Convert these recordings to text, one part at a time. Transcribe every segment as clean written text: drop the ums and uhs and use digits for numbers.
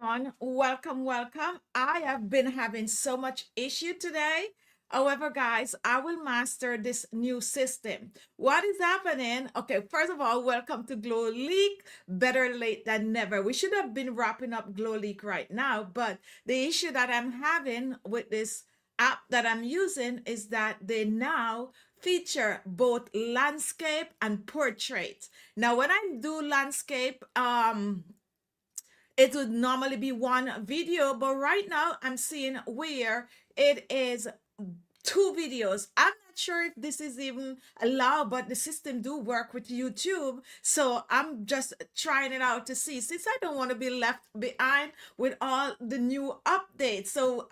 On. Welcome, welcome. I have been having so much issue today. However, guys, I will master this new system. What is happening? Okay, first of all, welcome to Glow Leak. Better late than never. We should have been wrapping up Glow Leak right now, but the issue that I'm having with this app that I'm using is that they now feature both landscape and portrait. Now, when I do landscape, it would normally be one video, but right now I'm seeing where it is two videos. I'm not sure if this is even allowed, but the system do work with YouTube. So I'm just trying it out to see, since I don't want to be left behind with all the new updates. So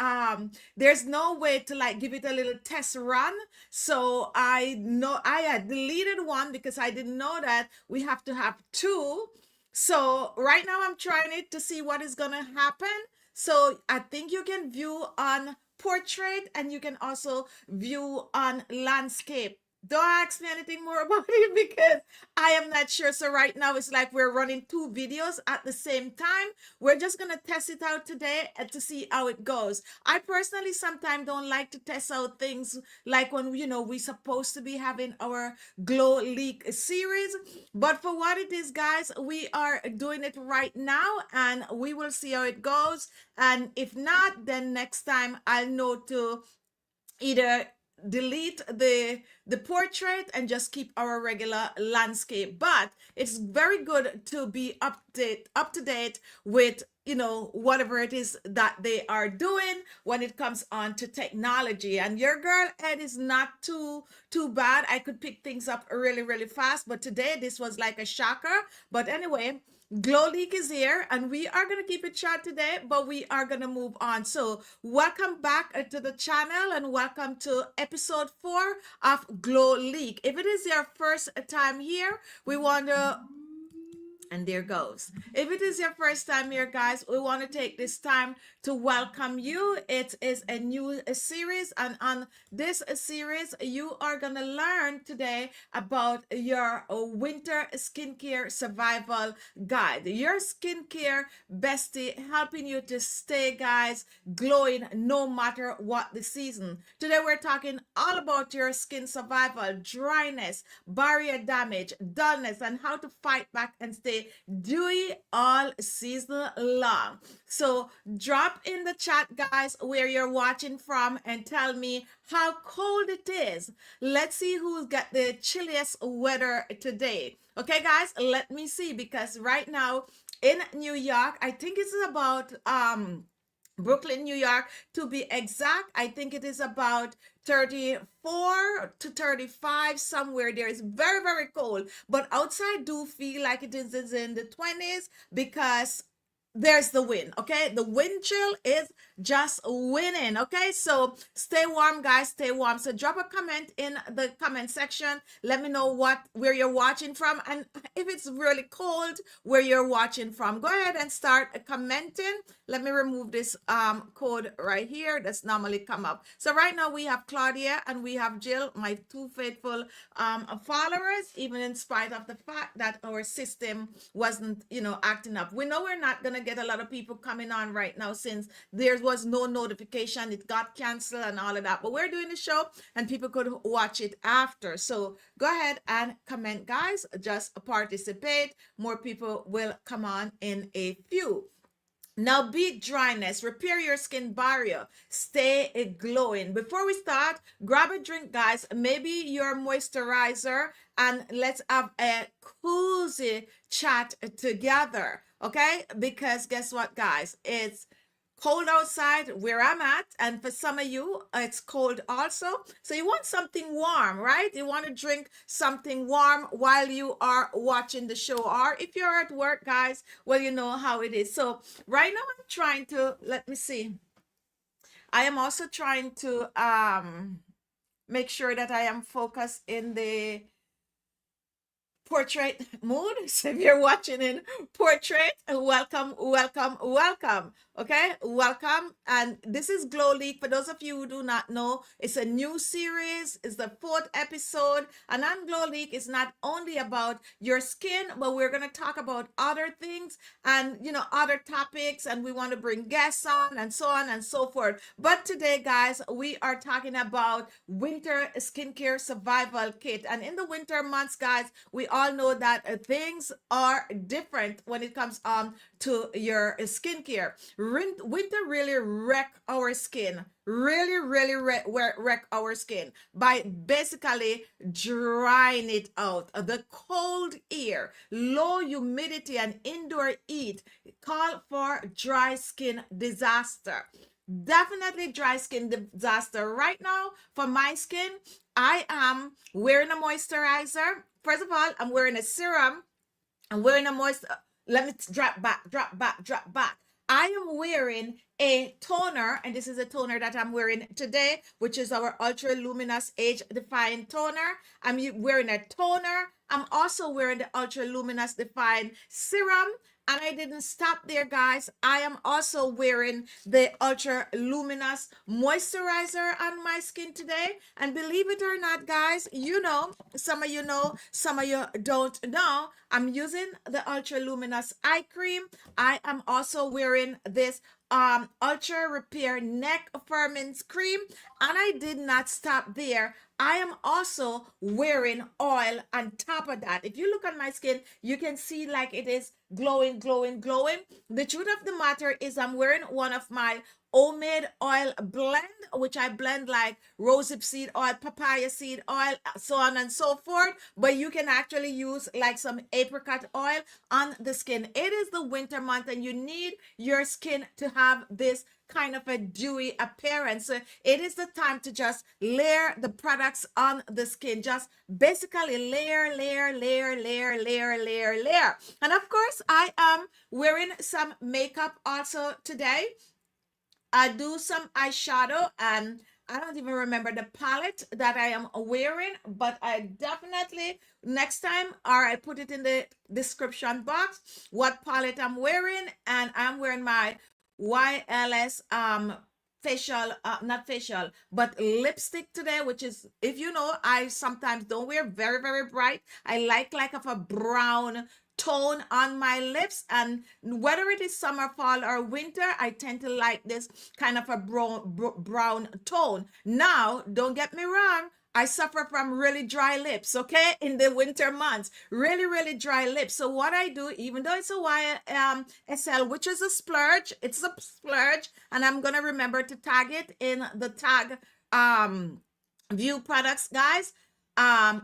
there's no way to like give it a little test run. So I know I had deleted one because I didn't know that we have to have two. So right now I'm trying it to see what is gonna happen. So I think you can view on portrait and you can also view on landscape. Don't ask me anything more about it because I am not sure. So right now it's like we're running two videos at the same time. We're just gonna test it out today and to see how it goes. I personally sometimes don't like to test out things like when we're supposed to be having our glow leak series, but for what it is, guys, we are doing it right now and we will see how it goes. And if not, then next time I'll know to either delete the portrait and just keep our regular landscape. But it's very good to be up to date with whatever it is that they are doing when it comes on to technology. And your girl Ed is not too bad. I could pick things up really really fast, but today this was like a shocker. But anyway, Glow Leak is here and we are going to keep it short today, but we are going to move on. So welcome back to the channel and welcome to episode 4 of Glow Leak. If it is your first time here, we want to, and there goes. If it is your first time here, guys, we want to take this time to welcome you. It is a new series, and on this series, you are going to learn today about your winter skincare survival guide. Your skincare bestie helping you to stay, guys, glowing no matter what the season. Today, we're talking all about your skin survival, dryness, barrier damage, dullness, and how to fight back and stay dewy all season long. So drop in the chat, guys, where you're watching from and tell me how cold it is. Let's see who's got the chilliest weather today. Okay, guys, let me see, because right now in New York, I think it's about Brooklyn, New York, to be exact. I think it is about 34 to 35 somewhere there. Is very very cold, but outside do feel like it is in the 20s because there's the wind. Okay, the wind chill is just winning. Okay, so stay warm, guys, stay warm. So drop a comment in the comment section. Let me know where you're watching from, and if it's really cold where you're watching from. Go ahead and start commenting. Let me remove this code right here that's normally come up. So right now we have Claudia and we have Jill, my two faithful followers, even in spite of the fact that our system wasn't acting up. We know we're not gonna get a lot of people coming on right now since there was no notification. It got canceled and all of that, but we're doing the show and people could watch it after. So go ahead and comment, guys. Just participate. More people will come on in a few. Now, beat dryness, repair your skin barrier, stay glowing. Before we start, grab a drink, guys, maybe your moisturizer, and let's have a cozy chat together, okay? Because guess what, guys? It's cold outside where I'm at, and for some of you it's cold also, so you want something warm, right? You want to drink something warm while you are watching the show, or if you're at work, guys, well, you know how it is. So right now I'm trying to, let me see, I am also trying to make sure that I am focused in the portrait mood. So if you're watching in portrait, welcome, welcome, welcome. Okay, welcome. And this is Glow Leak. For those of you who do not know, it's a new series. It's the fourth episode. And on Glow Leak, it's not only about your skin, but we're going to talk about other things and, other topics. And we want to bring guests on and so forth. But today, guys, we are talking about winter skincare survival kit. And in the winter months, guys, we all know that things are different when it comes to your skincare. Winter really wreck our skin, really wreck our skin by basically drying it out. The cold air, low humidity, and indoor heat call for dry skin disaster. Definitely dry skin disaster. Right now, for my skin, I am wearing a moisturizer. First of all, I'm wearing a serum. I'm wearing a moist. Let me drop back. I am wearing a toner, and this is a toner that I'm wearing today, which is our Ultra Luminous Age Define Toner. I'm wearing a toner. I'm also wearing the Ultra Luminous Define Serum. And I didn't stop there, guys. I am also wearing the Ultra Luminous Moisturizer on my skin today. And believe it or not, guys, some of you know, some of you don't know. I'm using the Ultra Luminous Eye Cream. I am also wearing this Ultra Repair Neck Firming Cream. And I did not stop there. I am also wearing oil on top of that. If you look at my skin, you can see like it is glowing. The truth of the matter is I'm wearing one of my homemade oil blend, which I blend like rosehip seed oil, papaya seed oil, so on and so forth. But you can actually use like some apricot oil on the skin. It is the winter month and you need your skin to have this kind of a dewy appearance. So it is the time to just layer the products on the skin. Just basically layer. And of course, I am wearing some makeup also today. I do some eyeshadow and I don't even remember the palette that I am wearing, but I definitely next time, or I put it in the description box, what palette I'm wearing. And I'm wearing my YLS facial, not facial, but lipstick today, which is, if you know, I sometimes don't wear very bright. I like of a brown tone on my lips, and whether it is summer, fall, or winter, I tend to like this kind of a brown tone. Now, don't get me wrong, I suffer from really dry lips, okay? In the winter months, really dry lips. So what I do, even though it's a YSL, which is a splurge, it's a splurge, and I'm gonna remember to tag it in the tag view products, guys.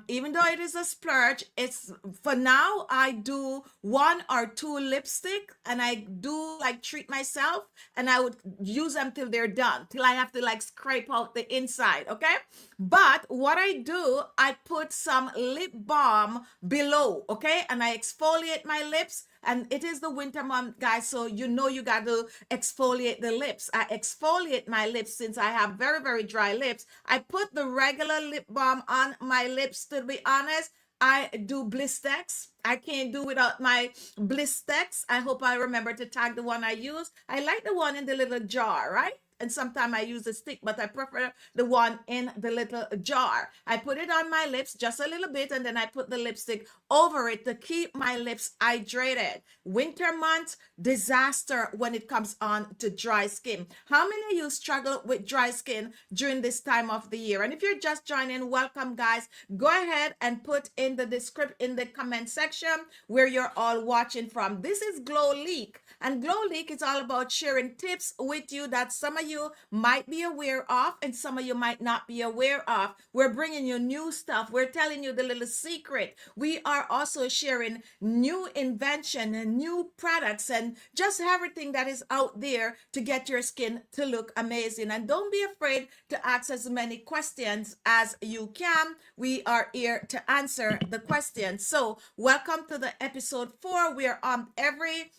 Even though it is a splurge, it's for now I do one or two lipstick and I do like treat myself and I would use them till they're done, till I have to like scrape out the inside, okay? But what I do, I put some lip balm below, okay? And I exfoliate my lips. And it is the winter month, guys, so you know you got to exfoliate the lips. I exfoliate my lips since I have very dry lips. I put the regular lip balm on my lips, to be honest. I do Blistex. I can't do without my Blistex. I hope I remember to tag the one I use. I like the one in the little jar, right? And sometimes I use a stick, but I prefer the one in the little jar. I put it on my lips just a little bit, and then I put the lipstick over it to keep my lips hydrated. Winter months, disaster when it comes on to dry skin. How many of you struggle with dry skin during this time of the year? And if you're just joining, welcome, guys. Go ahead and put in the comment section where you're all watching from. This is Glow Leak. And Glow Leak is all about sharing tips with you that some of you might be aware of and some of you might not be aware of. We're bringing you new stuff. We're telling you the little secret. We are also sharing new invention and new products and just everything that is out there to get your skin to look amazing. And don't be afraid to ask as many questions as you can. We are here to answer the questions. So welcome to the episode 4. We're on every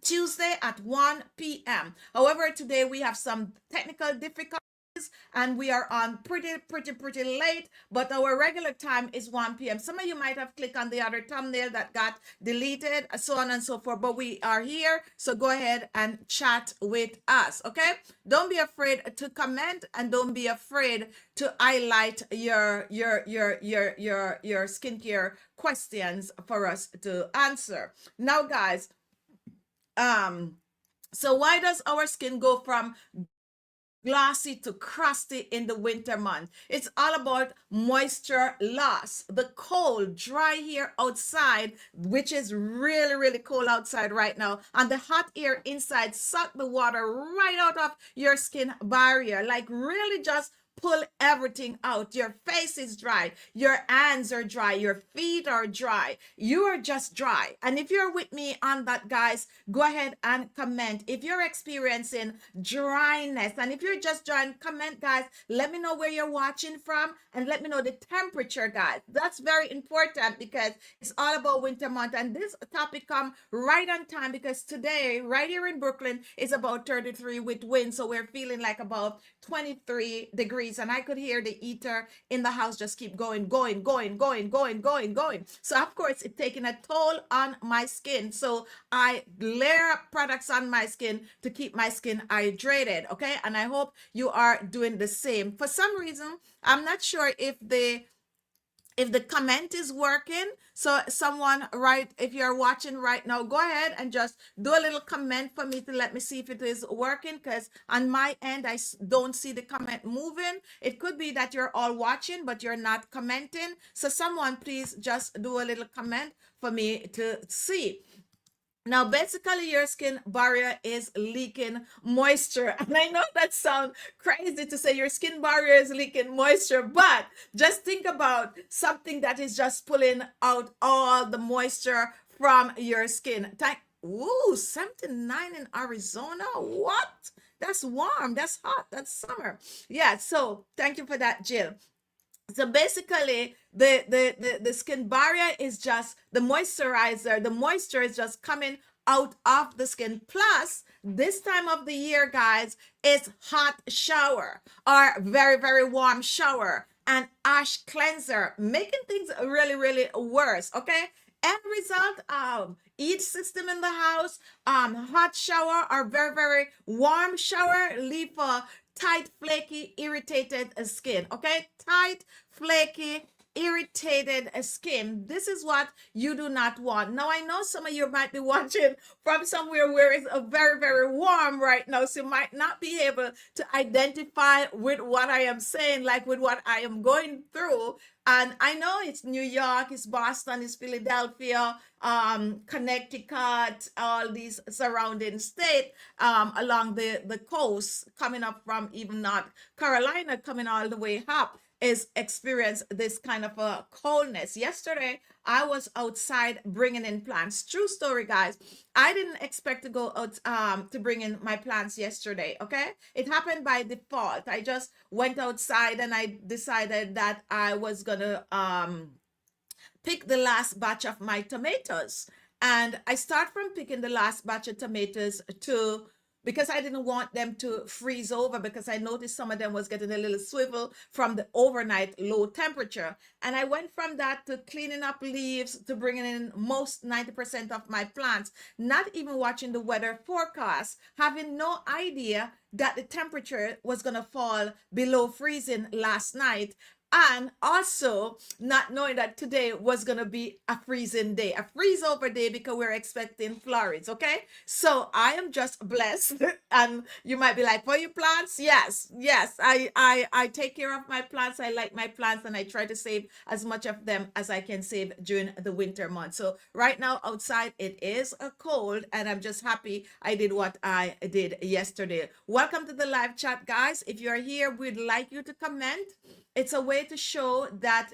Tuesday at 1 p.m. However, today we have some technical difficulties and we are on pretty late, but our regular time is 1 p.m. Some of you might have clicked on the other thumbnail that got deleted, so on and so forth, but we are here, so go ahead and chat with us, okay? Don't be afraid to comment, and don't be afraid to highlight your skincare questions for us to answer. Now, guys, so why does our skin go from glossy to crusty in the winter month? It's all about moisture loss. The cold, dry air outside, which is really cold outside right now, and the hot air inside suck the water right out of your skin barrier, like really just pull everything out. Your face is dry, your hands are dry, your feet are dry, you are just dry. And if you're with me on that, guys, go ahead and comment if you're experiencing dryness. And if you're just joined, comment, guys. Let me know where you're watching from, and let me know the temperature, guys. That's very important because it's all about winter month, and this topic come right on time because today right here in Brooklyn is about 33 with wind, so we're feeling like about 23 degrees, and I could hear the heater in the house just keep going. So of course it's taking a toll on my skin, so I layer up products on my skin to keep my skin hydrated, okay? And I hope you are doing the same. For some reason, I'm not sure if the comment is working, so someone, right, if you're watching right now, go ahead and just do a little comment for me to let me see if it is working, because on my end I don't see the comment moving. It could be that you're all watching but you're not commenting, so someone please just do a little comment for me to see. Now, basically, your skin barrier is leaking moisture. And I know that sounds crazy to say your skin barrier is leaking moisture, but just think about something that is just pulling out all the moisture from your skin. Ooh, 79 in Arizona. What? That's warm. That's hot. That's summer. Yeah, so thank you for that, Jill. So basically, the skin barrier is just the moisturizer. The moisture is just coming out of the skin. Plus, this time of the year, guys, it's hot shower or very warm shower and ash cleanser, making things really worse, okay? End result, each system in the house, hot shower or very warm shower leave for tight, flaky, irritated skin, okay? Tight, flaky, irritated skin. This is what you do not want. Now, I know some of you might be watching from somewhere where it's a very warm right now, so you might not be able to identify with what I am saying, like with what I am going through. And I know it's New York, it's Boston, it's Philadelphia, Connecticut, all these surrounding states along the coast, coming up from even North Carolina, coming all the way up, is experience this kind of a coldness. Yesterday, I was outside bringing in plants. True story, guys. I didn't expect to go out to bring in my plants yesterday, okay? It happened by default. I just went outside and I decided that I was gonna pick the last batch of my tomatoes. And I start from picking the last batch of tomatoes to, because I didn't want them to freeze over, because I noticed some of them was getting a little swivel from the overnight low temperature. And I went from that to cleaning up leaves to bringing in most 90% of my plants, not even watching the weather forecast, having no idea that the temperature was going to fall below freezing last night. And also not knowing that today was going to be a freezing day, a freeze over day, because we're expecting flurries, okay? So I am just blessed. And you might be like, for your plants? Yes, I take care of my plants. I like my plants, and I try to save as much of them as I can save during the winter months. So right now outside, it is a cold, and I'm just happy I did what I did yesterday. Welcome to the live chat, guys. If you're here, we'd like you to comment. It's a way to show that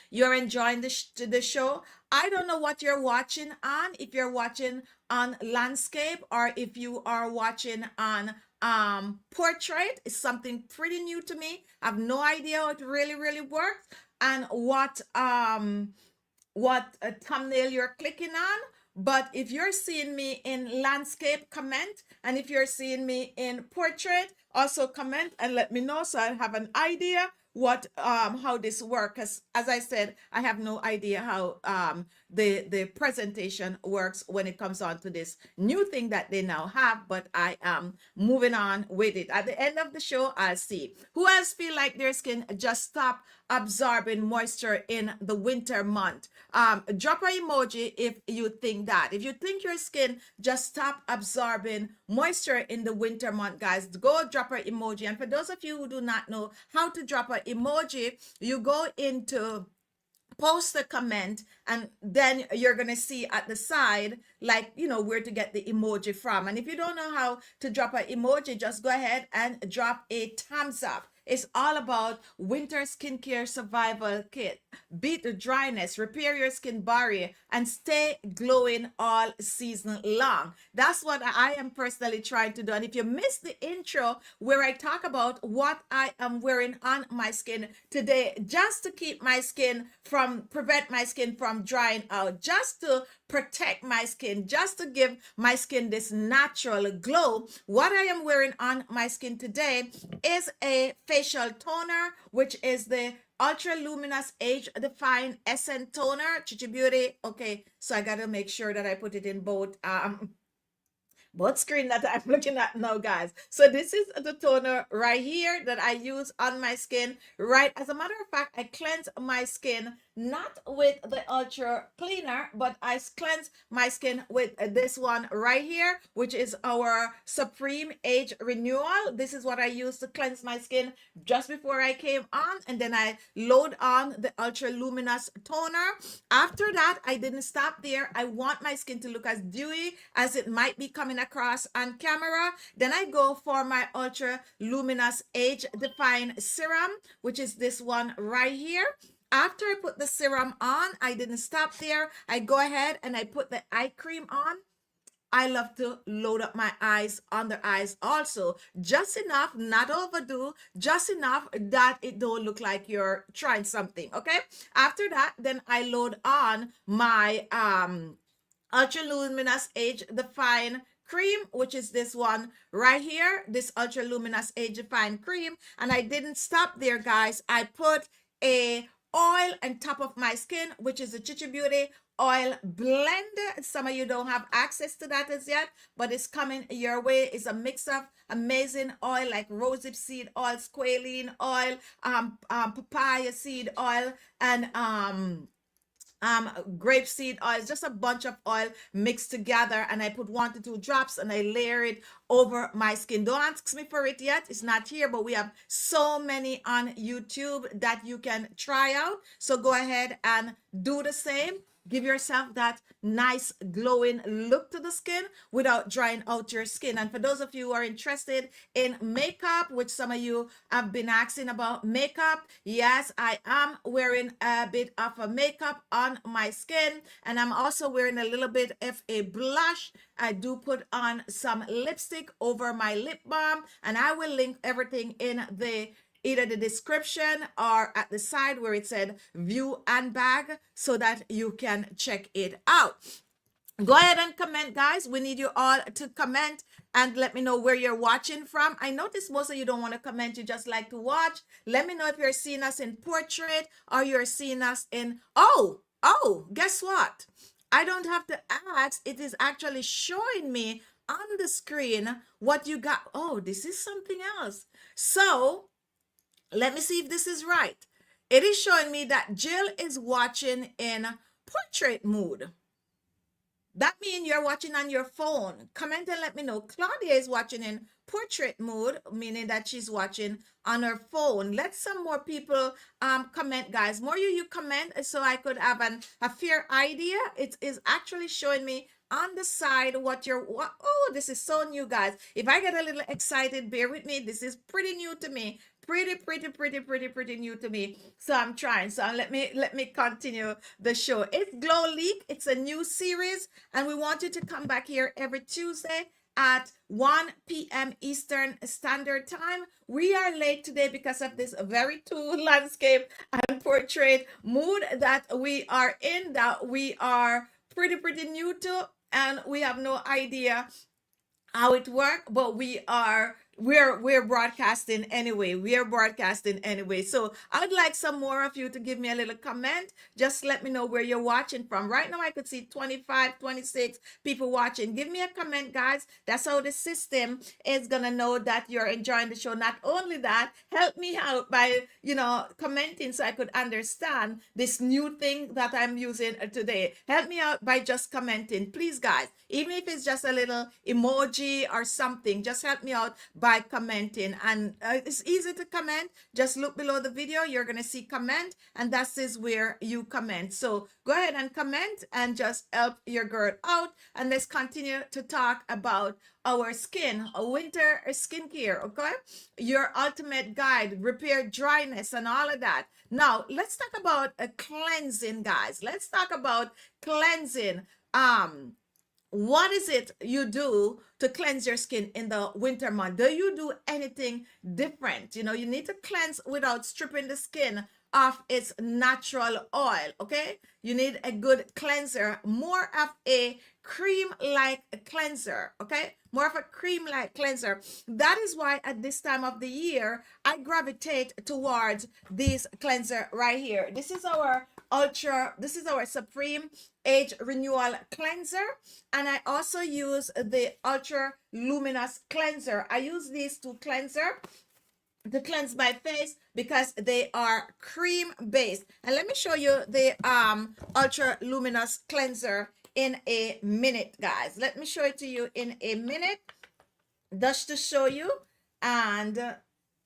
you're enjoying the show. I don't know what you're watching on, if you're watching on landscape or if you are watching on portrait. It's something pretty new to me. I have no idea how it really works, and what thumbnail you're clicking on. But if you're seeing me in landscape, comment. And if you're seeing me in portrait also comment and let me know so I have an idea what how this works. As I said, I have no idea how the presentation works when it comes on to this new thing that they now have, but I am moving on with it. At the end of the show, I'll see. Who else feel like their skin just stop absorbing moisture in the winter month? Drop a emoji if you think that. If you think your skin just stop absorbing moisture in the winter month, guys, go drop a emoji. And for those of you who do not know how to drop an emoji, you go into post a comment and then you're going to see at the side like where to get the emoji from. And if you don't know how to drop an emoji, just go ahead and drop a thumbs up. It's all about winter skincare survival kit. Beat the dryness, repair your skin barrier, and stay glowing all season long. That's what I am personally trying to do. And if you missed the intro where I talk about what I am wearing on my skin today, just to keep my skin from, prevent my skin from drying out, just to protect my skin, just to give my skin this natural glow, what I am wearing on my skin today is a facial toner, which is the Ultra Luminous Age Define Essence Toner, Chichi Beauty. Okay, so I gotta make sure that I put it in both screen that I'm looking at now, guys. So this is the toner right here that I use on my skin, right? As a matter of fact, I cleanse my skin not with the ultra cleaner, but I cleanse my skin with this one right here, which is our Supreme Age Renewal. This is what I use to cleanse my skin just before I came on, and then I load on the Ultra Luminous Toner. After that, I didn't stop there. I want my skin to look as dewy as it might be coming across on camera. Then I go for my Ultra Luminous Age Define Serum, which is this one right here. After I put the serum on, I didn't stop there. I go ahead and I put the eye cream on. I love to load up my eyes, under eyes also. Just enough, not overdo, just enough that it don't look like you're trying something, okay? After that, then I load on my Ultra Luminous Age Define cream, which is this one right here, this Ultra Luminous Age Define cream. And I didn't stop there, guys. I put a oil on top of my skin, which is the Chichi Beauty oil blend. Some of you don't have access to that as yet, but it's coming your way. It's a mix of amazing oil like rosehip seed oil, squalene oil, papaya seed oil, and grapeseed oil. It's just a bunch of oil mixed together, and I put 1 to 2 drops and I layer it over my skin. Don't ask me for it yet, it's not here, but we have so many on YouTube that you can try out, so go ahead and do the same. Give yourself that nice glowing look to the skin without drying out your skin. And for those of you who are interested in makeup, which some of you have been asking about makeup, yes, I am wearing a bit of a makeup on my skin, and I'm also wearing a little bit of a blush. I do put on some lipstick over my lip balm, and I will link everything in either the description or at the side where it said view and bag so that you can check it out. Go ahead and comment, guys. We need you all to comment and let me know where you're watching from. I notice most of you don't want to comment, you just like to watch. Let me know if you're seeing us in portrait or you're seeing us in guess what, I don't have to ask, it is actually showing me on the screen what you got. Oh, this is something else. So let me see if this is right. It is showing me that Jill is watching in portrait mode. That means you're watching on your phone. Comment and let me know. Claudia is watching in portrait mode, meaning that she's watching on her phone. Let some more people comment, guys. More you comment so I could have a fair idea. It is actually showing me on the side oh, this is so new, guys. If I get a little excited, bear with me. This is pretty new to me. Pretty new to me. So I'm trying. So let me continue the show. It's Glow Leak. It's a new series, and we want you to come back here every Tuesday at 1 p.m. Eastern Standard Time. We are late today because of this very tool landscape and portrait mood that we are in, that we are pretty new to, and we have no idea how it works, but we are we're broadcasting anyway. We're broadcasting anyway. So I'd like some more of you to give me a little comment. Just let me know where you're watching from. Right now I could see 25, 26 people watching. Give me a comment, guys. That's how the system is gonna know that you're enjoying the show. Not only that, help me out by commenting so I could understand this new thing that I'm using today. Help me out by just commenting, please, guys. Even if it's just a little emoji or something, just help me out by commenting. And it's easy to comment. Just look below the video. You're going to see comment, and that is where you comment. So go ahead and comment and just help your girl out. And let's continue to talk about our skin, winter skincare, okay? Your ultimate guide, repair dryness and all of that. Now, let's talk about a cleansing, guys. Let's talk about cleansing. What is it you do to cleanse your skin in the winter month? Do you do anything different? You need to cleanse without stripping the skin of its natural oil. Okay, you need a good cleanser, more of a cream like cleanser. Okay, more of a cream like cleanser. That is why at this time of the year I gravitate towards this cleanser right here. This is our Supreme Age Renewal Cleanser, and I also use the Ultra Luminous Cleanser. I use these two cleanser to cleanse my face because they are cream based. And let me show you the Ultra Luminous Cleanser in a minute, guys. Let me show it to you in a minute, just to show you. And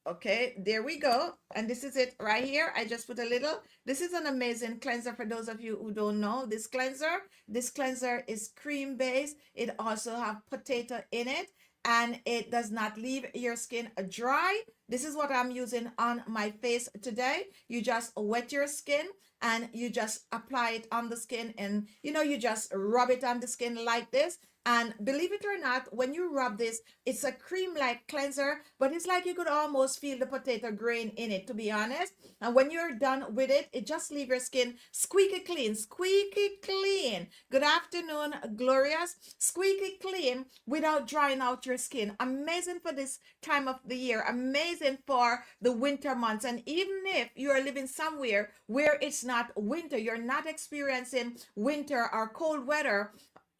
okay, there we go. And this is it right here. I just put a little. This is an amazing cleanser for those of you who don't know this cleanser. This cleanser is cream based. It also have potato in it, and it does not leave your skin dry. This is what I'm using on my face today. You just wet your skin and you just apply it on the skin, and you just rub it on the skin like this. And believe it or not, when you rub this, it's a cream-like cleanser, but it's like you could almost feel the potato grain in it, to be honest. And when you're done with it, it just leaves your skin squeaky clean, squeaky clean. Good afternoon, Glorious. Squeaky clean without drying out your skin. Amazing for this time of the year. Amazing for the winter months. And even if you are living somewhere where it's not winter, you're not experiencing winter or cold weather,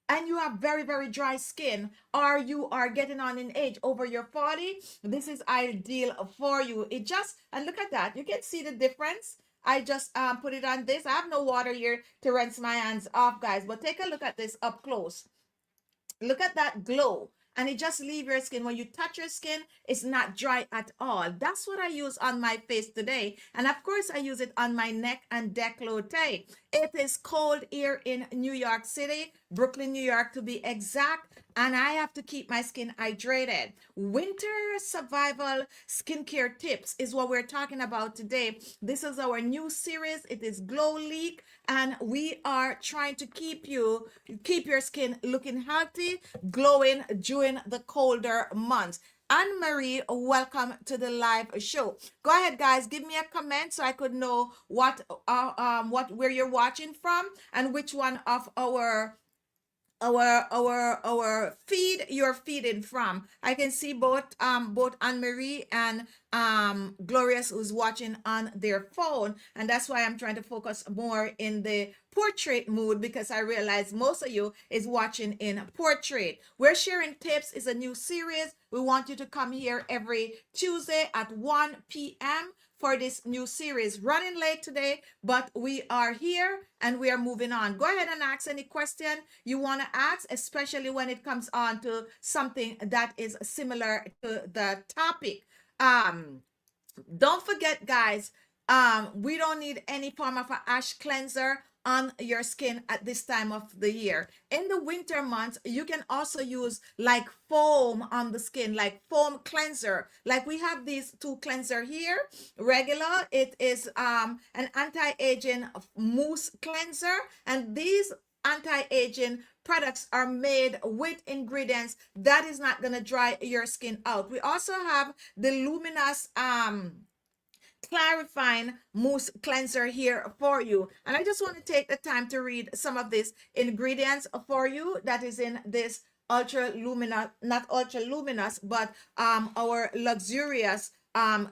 and you have very, very dry skin, or you are getting on in age over your 40, this is ideal for you. And look at that. You can see the difference. I just put it on this. I have no water here to rinse my hands off, guys, but take a look at this up close. Look at that glow. And it just leaves your skin. When you touch your skin, it's not dry at all. That's what I use on my face today. And of course, I use it on my neck and décolleté. It is cold here in New York City, Brooklyn, New York to be exact. And I have to keep my skin hydrated. Winter survival skincare tips is what we're talking about today. This is our new series. It is Glow Leak, and we are trying to keep your skin looking healthy, glowing during the colder months. Anne-Marie, welcome to the live show. Go ahead, guys, give me a comment so I could know where you're watching from and which one of our feed you're feeding from. I can see both Anne-Marie and Glorious, who's watching on their phone, and that's why I'm trying to focus more in the portrait mood, because I realize most of you is watching in portrait. We're sharing tips is a new series. We want you to come here every Tuesday at 1 p.m. for this new series. Running late today, but we are here and we are moving on. Go ahead and ask any question you want to ask, especially when it comes on to something that is similar to the topic. Don't forget, guys, we don't need any form of a ash cleanser on your skin at this time of the year. In the winter months, you can also use like foam on the skin, like foam cleanser. Like we have these two cleanser here. Regular, it is an anti-aging mousse cleanser, and these anti-aging products are made with ingredients that is not going to dry your skin out. We also have the luminous clarifying mousse cleanser here for you, and I just want to take the time to read some of these ingredients for you that is in this ultra luminous, not ultra luminous, but our luxurious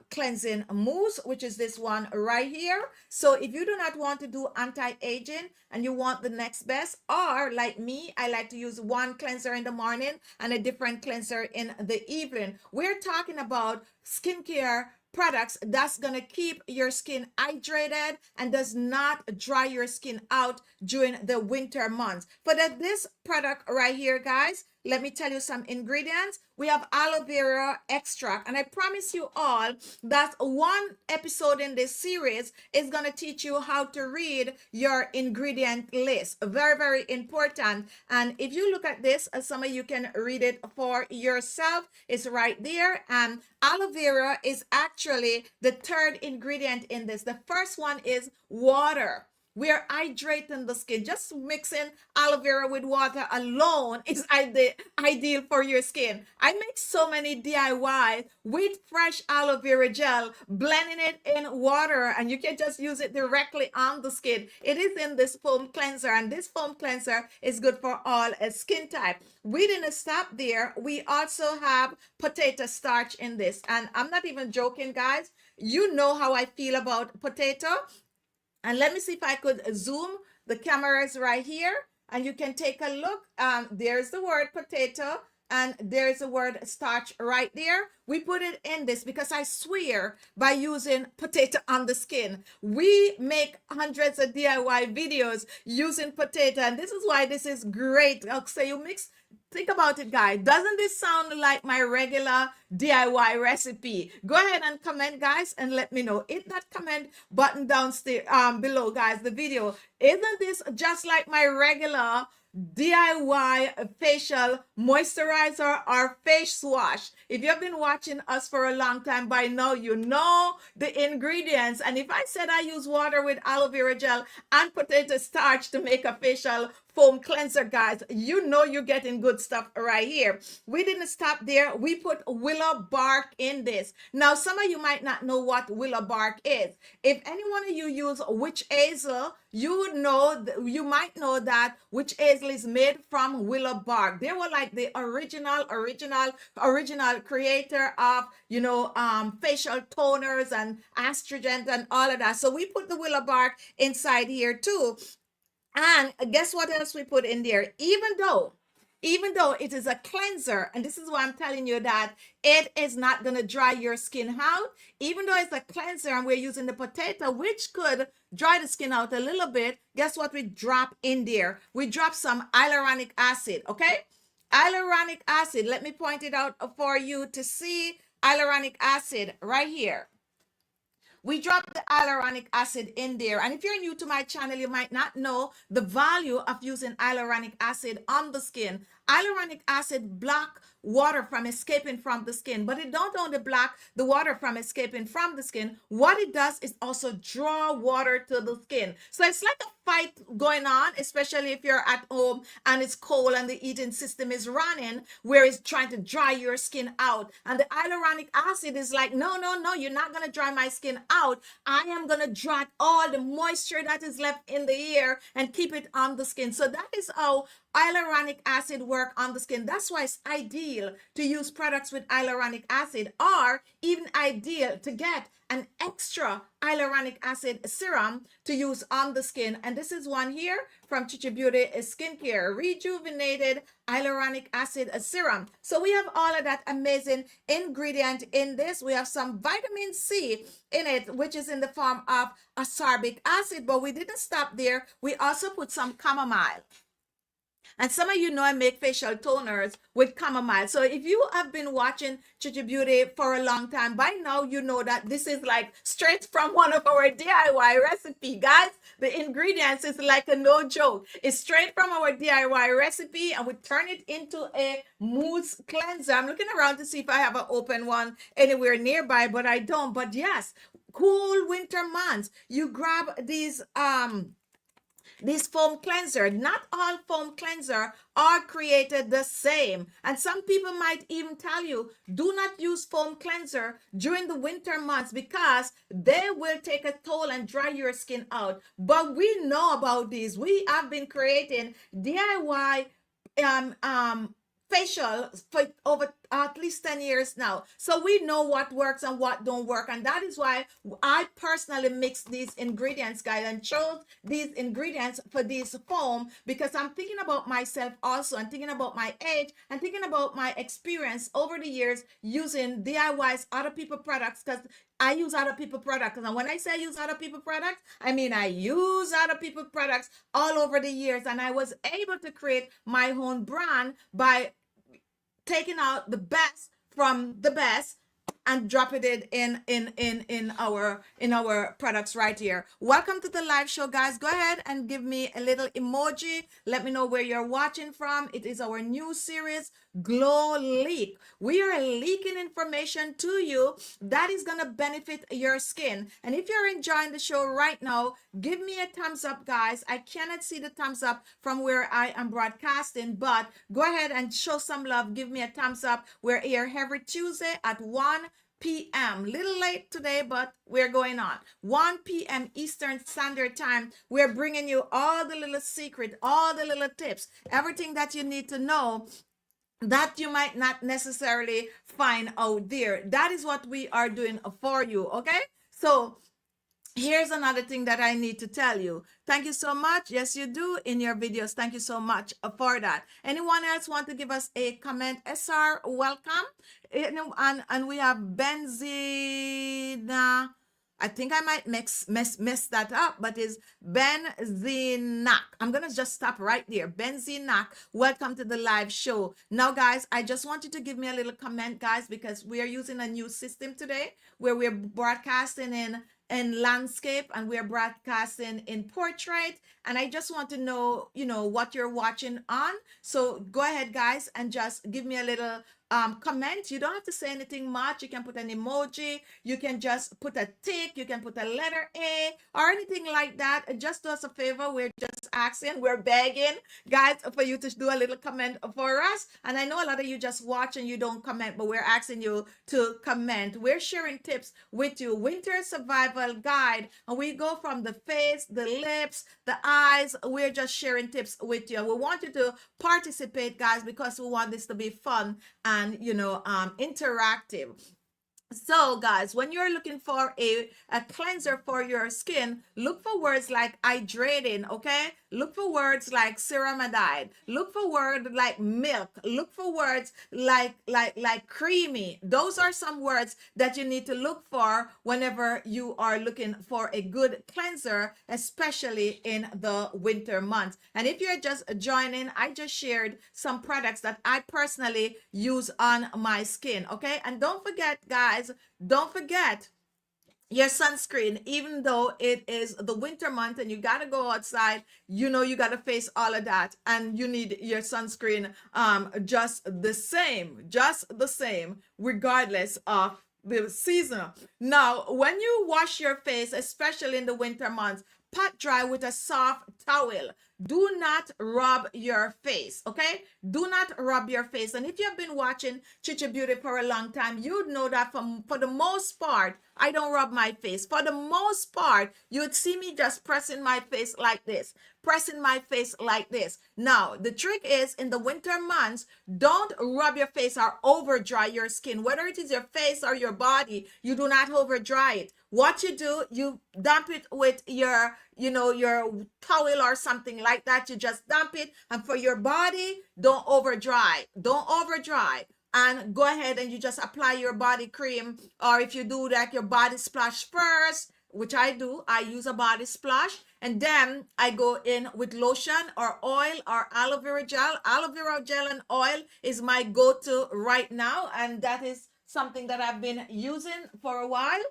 cleansing mousse, which is this one right here. So if you do not want to do anti-aging and you want the next best, or like me, I like to use one cleanser in the morning and a different cleanser in the evening. We're talking about skincare products that's gonna keep your skin hydrated and does not dry your skin out during the winter months. For this product right here, guys, let me tell you some ingredients. We have aloe vera extract, and I promise you all that one episode in this series is going to teach you how to read your ingredient list. Very, very important. And if you look at this, some of you can read it for yourself. It's right there. And aloe vera is actually the third ingredient in this. The first one is water. We are hydrating the skin. Just mixing aloe vera with water alone is ideal for your skin. I make so many DIY with fresh aloe vera gel, blending it in water, and you can just use it directly on the skin. It is in this foam cleanser, and this foam cleanser is good for all skin type. We didn't stop there. We also have potato starch in this, and I'm not even joking, guys. You know how I feel about potato. And let me see if I could zoom. The camera is right here, and you can take a look. There's the word potato, and there's the word starch right there. We put it in this because I swear by using potato on the skin. We make hundreds of DIY videos using potato, and this is why this is great. So you mix. Think about it, guys. Doesn't this sound like my regular DIY recipe? Go ahead and comment, guys, and let me know. Hit that comment button downstairs below, guys, the video. Isn't this just like my regular DIY facial moisturizer or face wash? If you've been watching us for a long time by now, you know the ingredients. And if I said I use water with aloe vera gel and potato starch to make a facial foam cleanser, guys, you know you're getting good stuff right here. We didn't stop there. We put willow bark in this. Now, some of you might not know what willow bark is. If any one of you use witch hazel, you would know, you might know that witch hazel is made from willow bark. They were like the original creator of, facial toners and astringent and all of that. So we put the willow bark inside here too. And guess what else we put in there? Even though it is a cleanser, and this is why I'm telling you that it is not going to dry your skin out. Even though it's a cleanser and we're using the potato, which could dry the skin out a little bit, guess what we drop in there? We drop some hyaluronic acid, okay? Hyaluronic acid, let me point it out for you to see. Hyaluronic acid right here. We drop the hyaluronic acid in there. And if you're new to my channel, you might not know the value of using hyaluronic acid on the skin. Hyaluronic acid block water from escaping from the skin, but it don't only block the water from escaping from the skin. What it does is also draw water to the skin. So it's like a fight going on, especially if you're at home and it's cold and the heating system is running, where it's trying to dry your skin out. And the hyaluronic acid is like, no, you're not going to dry my skin out. I am going to dry all the moisture that is left in the air and keep it on the skin. So that is how hyaluronic acid work on the skin. That's why it's ideal to use products with hyaluronic acid, or even ideal to get an extra hyaluronic acid serum to use on the skin. And this is one here from Chichi Beauty Skincare, rejuvenated hyaluronic acid serum. So we have all of that amazing ingredient in this. We have some vitamin C in it, which is in the form of ascorbic acid, but we didn't stop there. We also put some chamomile. And some of you know I make facial toners with chamomile. So if you have been watching Chichi Beauty for a long time, by now you know that this is like straight from one of our DIY recipe, guys. The ingredients is like a no joke. It's straight from our DIY recipe, and we turn it into a mousse cleanser. I'm looking around to see if I have an open one anywhere nearby, but I don't. But yes, cool winter months, you grab these foam cleanser. Not all foam cleanser are created the same. And some people might even tell you, do not use foam cleanser during the winter months because they will take a toll and dry your skin out. But we know about these. We have been creating DIY facial for over at least 10 years now. So we know what works and what don't work. And that is why I personally mix these ingredients, guys, and chose these ingredients for this foam, because I'm thinking about myself also, and thinking about my age, and thinking about my experience over the years using DIYs, other people products, because I use other people products. And when I say I use other people products, I mean I use other people products all over the years. And I was able to create my own brand by taking out the best from the best and dropping it in our products right here. Welcome to the live show, guys. Go ahead and give me a little emoji. Let me know where you're watching from. It is our new series, Glow Leak. We are leaking information to you that is going to benefit your skin. And if you're enjoying the show right now, give me a thumbs up, guys. I cannot see the thumbs up from where I am broadcasting, but go ahead and show some love. Give me a thumbs up. We're here every Tuesday at 1 p.m. Little late today, but we're going on. 1 p.m. Eastern Standard Time. We're bringing you all the little secret, all the little tips, everything that you need to know that you might not necessarily find out there. That is what we are doing for you, okay? So here's another thing that I need to tell you. Thank you so much. Yes, you do in your videos. Thank you so much for that. Anyone else want to give us a comment? SR, welcome. And we have Benzina. I think I might mess that up, but it's Benzinak. I'm going to just stop right there. Benzinak, welcome to the live show. Now, guys, I just want you to give me a little comment, guys, because we are using a new system today where we're broadcasting in landscape and we're broadcasting in portrait, and I just want to know what you're watching on. So go ahead, guys, and just give me a little comment. You don't have to say anything much. You can put an emoji, you can just put a tick, you can put a letter A or anything like that. Just do us a favor. We're just asking, we're begging, guys, for you to do a little comment for us. And I know a lot of you just watch and you don't comment, but we're asking you to comment. We're sharing tips with you, winter survival guide, and we go from the face, the lips, the eyes. We're just sharing tips with you. We want you to participate, guys, because we want this to be fun and interactive. So, guys, when you're looking for a cleanser for your skin, look for words like hydrating, okay? Look for words like ceramide. Look for words like milk. Look for words like creamy. Those are some words that you need to look for whenever you are looking for a good cleanser, especially in the winter months. And if you're just joining, I just shared some products that I personally use on my skin, okay? And don't forget, guys, don't forget your sunscreen. Even though it is the winter month and you got to go outside, you got to face all of that, and you need your sunscreen just the same regardless of the season. Now, when you wash your face, especially in the winter months, pat dry with a soft towel. Do not rub your face, okay? Do not rub your face. And if you have been watching Chicha Beauty for a long time, you'd know that for the most part, I don't rub my face. For the most part, you would see me just pressing my face like this. Now, the trick is, in the winter months, don't rub your face or over dry your skin. Whether it is your face or your body, you do not over dry it. What you do, you dump it with your towel or something like that. You just dump it. And for your body, don't over dry. And go ahead and you just apply your body cream, or if you do like your body splash first, which I do, I use a body splash, and then I go in with lotion or oil or aloe vera gel. Aloe vera gel and oil is my go-to right now, and that is something that I've been using for a while.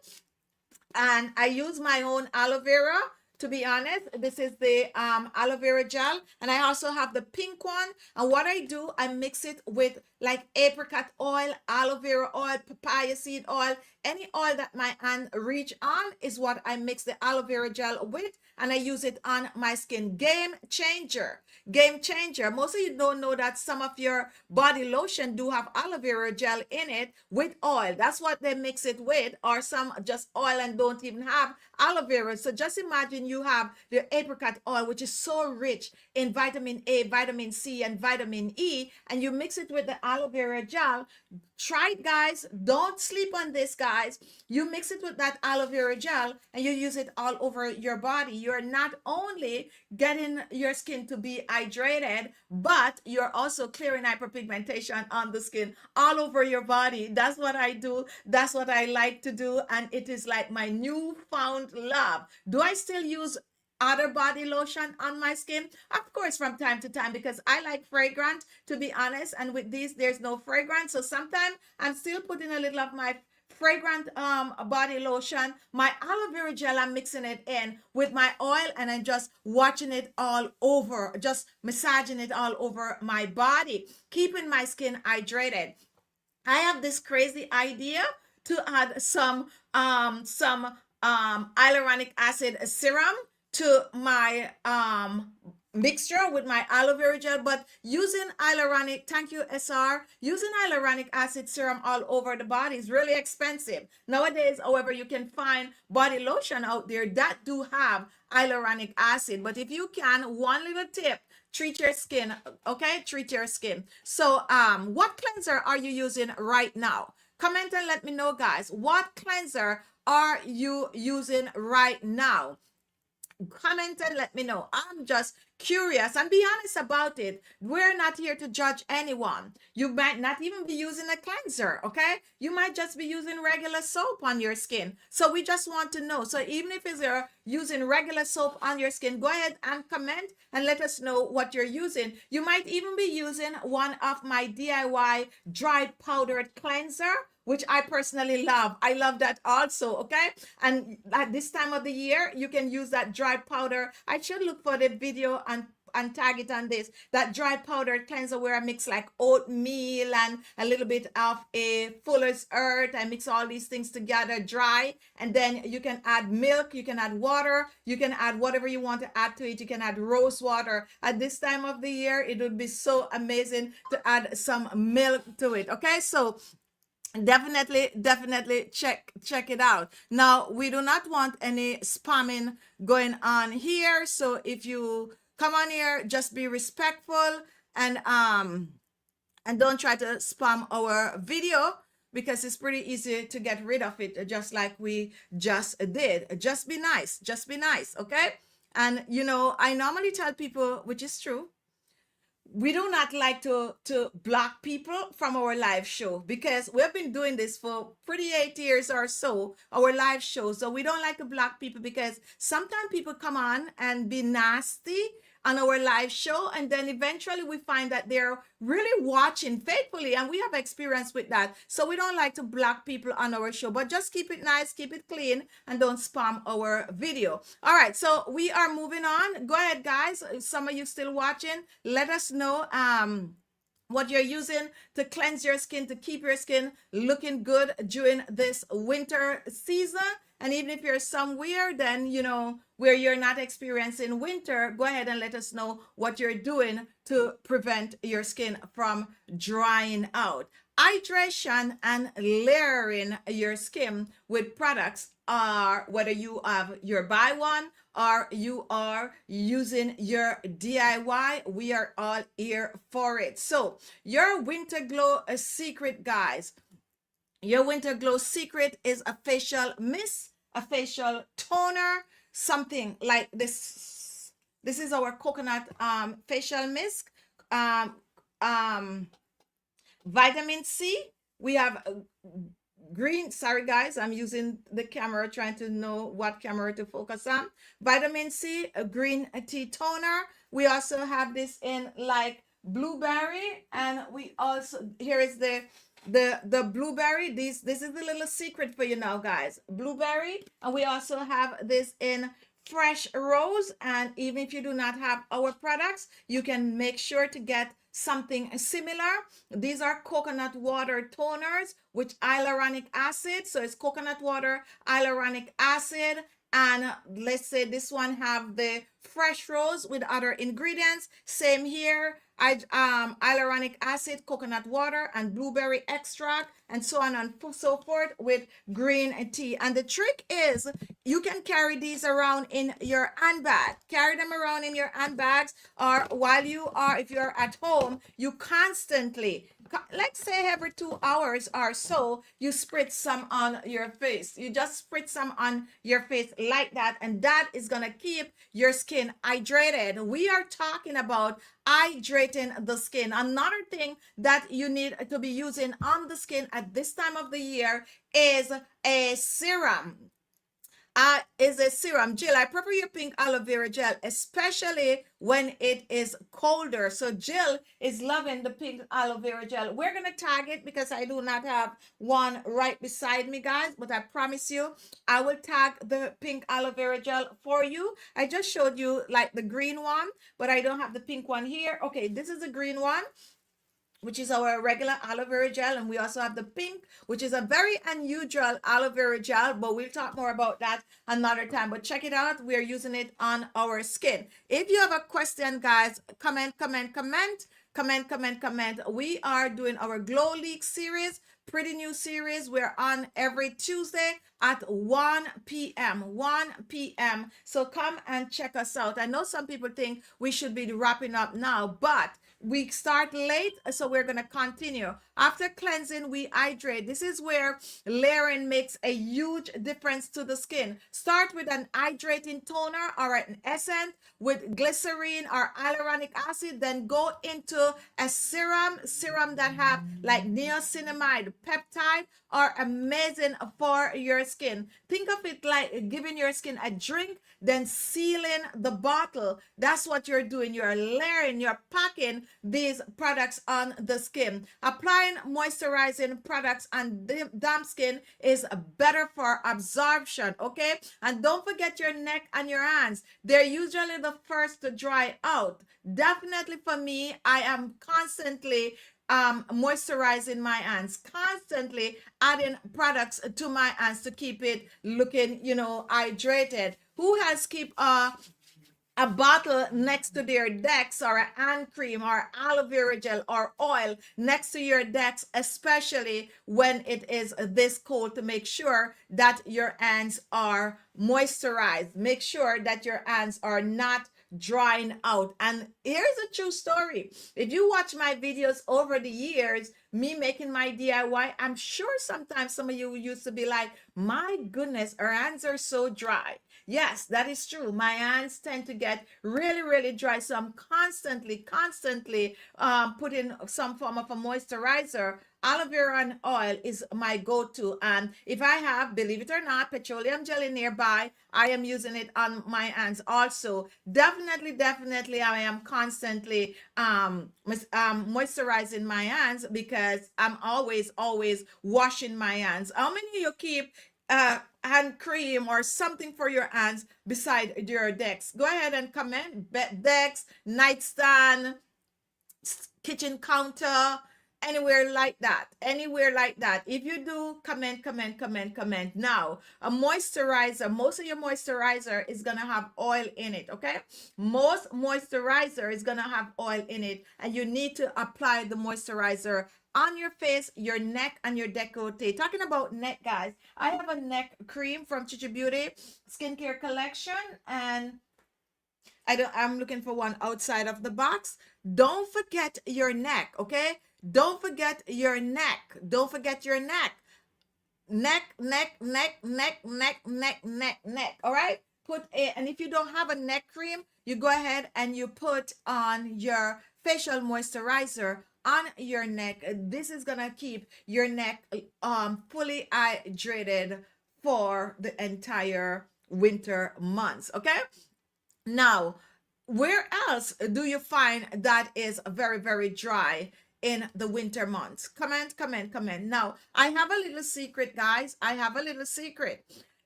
And I use my own aloe vera. To be honest, this is the aloe vera gel, and I also have the pink one. And what I do, I mix it with like apricot oil, aloe vera oil, papaya seed oil, any oil that my hand reach on is what I mix the aloe vera gel with, and I use it on my skin. Game changer. Most of you don't know that some of your body lotion do have aloe vera gel in it with oil. That's what they mix it with, or some just oil and don't even have aloe vera. So just imagine you have the apricot oil, which is so rich in vitamin A, vitamin C, and vitamin E, and you mix it with the aloe vera gel. Try it, guys. Don't sleep on this, guys. You mix it with that aloe vera gel and you use it all over your body. You're not only getting your skin to be hydrated, but you're also clearing hyperpigmentation on the skin all over your body. That's what I do. That's what I like to do. And it is like my newfound love. Do I still use other body lotion on my skin? Of course, from time to time, because I like fragrant, to be honest. And with these, there's no fragrance. So sometimes I'm still putting a little of my fragrant body lotion, my aloe vera gel, I'm mixing it in with my oil, and I'm just watching it all over, just massaging it all over my body, keeping my skin hydrated. I have this crazy idea to add some hyaluronic acid serum to my mixture with my aloe vera gel, but using hyaluronic, thank you SR, using hyaluronic acid serum all over the body is really expensive. Nowadays, however, you can find body lotion out there that do have hyaluronic acid, but if you can, one little tip, treat your skin, okay? Treat your skin. So what cleanser are you using right now? Comment and let me know, guys. What cleanser are you using right now? Comment and let me know. I'm just curious, and be honest about it. We're not here to judge anyone. You might not even be using a cleanser, okay? You might just be using regular soap on your skin. So we just want to know. So even if you're using regular soap on your skin, go ahead and comment and let us know what you're using. You might even be using one of my DIY dried powdered cleanser, which I personally love. I love that also, okay? And at this time of the year, you can use that dry powder. I should look for the video and tag it on this. That dry powder cleanser where I mix like oatmeal and a little bit of a fuller's earth. I mix all these things together dry, and then you can add milk, you can add water, you can add whatever you want to add to it. You can add rose water. At this time of the year, it would be so amazing to add some milk to it, okay? So definitely check it out. Now, we do not want any spamming going on here, so if you come on here, just be respectful and don't try to spam our video, because it's pretty easy to get rid of it, just like we just did. Just be nice, okay? And you know, I normally tell people, which is true, we do not like to block people from our live show, because we've been doing this for pretty 8 years or so, our live show. So we don't like to block people, because sometimes people come on and be nasty on our live show, and then eventually we find that they're really watching faithfully, and we have experience with that. So we don't like to block people on our show, but just keep it nice, keep it clean, and don't spam our video. All right, so we are moving on. Go ahead, guys. Some of you still watching, let us know what you're using to cleanse your skin, to keep your skin looking good during this winter season. And even if you're somewhere, then, you know, where you're not experiencing winter, go ahead and let us know what you're doing to prevent your skin from drying out. Hydration and layering your skin with products are, whether you have your buy one or you are using your DIY, we are all here for it. So your winter glow secret, guys. Your winter glow secret is a facial mist, a facial toner, something like this. This is our coconut facial mist, vitamin C. We have green, sorry guys, I'm using the camera trying to know what camera to focus on. Vitamin C, a green tea toner. We also have this in like blueberry, and we also, here is the blueberry. This is the little secret for you now, guys. Blueberry, and we also have this in fresh rose. And even if you do not have our products, you can make sure to get something similar. These are coconut water toners with hyaluronic acid. So it's coconut water, hyaluronic acid, and let's say this one have the fresh rose with other ingredients. Same here. hyaluronic acid, coconut water, and blueberry extract, and so on and so forth with green tea. And the trick is you can carry these around in your handbag. Carry them around in your handbags, or while you are, if you're at home, you constantly, let's say every 2 hours or so, you spritz some on your face. You just spritz some on your face like that, and that is gonna keep your skin hydrated. We are talking about hydrating the skin. Another thing that you need to be using on the skin at this time of the year is a serum. Is a serum. Jill, I prefer your pink aloe vera gel, especially when it is colder. So Jill is loving the pink aloe vera gel. We're going to tag it because I do not have one right beside me, guys. But I promise you, I will tag the pink aloe vera gel for you. I just showed you like the green one, but I don't have the pink one here. Okay, this is the green one, which is our regular aloe vera gel, and we also have the pink, which is a very unusual aloe vera gel, but we'll talk more about that another time. But check it out, we are using it on our skin. If you have a question, guys, comment. We are doing our glow leak series, pretty new series. We're on every Tuesday at 1 p.m. So come and check us out. I know some people think we should be wrapping up now, but we start late, so we're going to continue. After cleansing, we hydrate. This is where layering makes a huge difference to the skin. Start with an hydrating toner or an essence with glycerin or hyaluronic acid, then go into a serum that have like niacinamide peptide, are amazing for your skin. Think of it like giving your skin a drink, then sealing the bottle. That's what you're doing. You're layering, you're packing these products on the skin. Applying moisturizing products on damp skin is better for absorption, okay? And don't forget your neck and your hands. They're usually the first to dry out. Definitely for me, I am constantly moisturizing my hands, constantly adding products to my hands to keep it looking, hydrated. Who has keep a bottle next to their decks, or a hand cream or aloe vera gel or oil next to your decks, especially when it is this cold, to make sure that your hands are moisturized. Make sure that your hands are not drying out. And here's a true story. If you watch my videos over the years, me making my DIY, I'm sure sometimes some of you used to be like, my goodness, her hands are so dry. Yes, that is true. My hands tend to get really, really dry. So I'm constantly putting some form of a moisturizer. Aloe vera and oil is my go-to. And if I have, believe it or not, petroleum jelly nearby, I am using it on my hands also. Definitely, I am constantly moisturizing my hands because I'm always washing my hands. How many of you keep hand cream or something for your hands beside your decks? Go ahead and comment. Decks, nightstand, kitchen counter, anywhere like that. If you do, comment. Now, a moisturizer, most of your moisturizer is gonna have oil in it. Okay, most moisturizer is gonna have oil in it, and you need to apply the moisturizer on your face, your neck, and your décolleté. Talking about neck, guys, I have a neck cream from Chichi Beauty skincare collection, and I'm looking for one outside of the box. Don't forget your neck, okay? Don't forget your neck. Neck. All right? And if you don't have a neck cream, you go ahead and you put on your facial moisturizer on your neck. This is gonna keep your neck fully hydrated for the entire winter months, okay? Now, where else do you find that is very, very dry in the winter months? Comment. Now, I have a little secret, guys.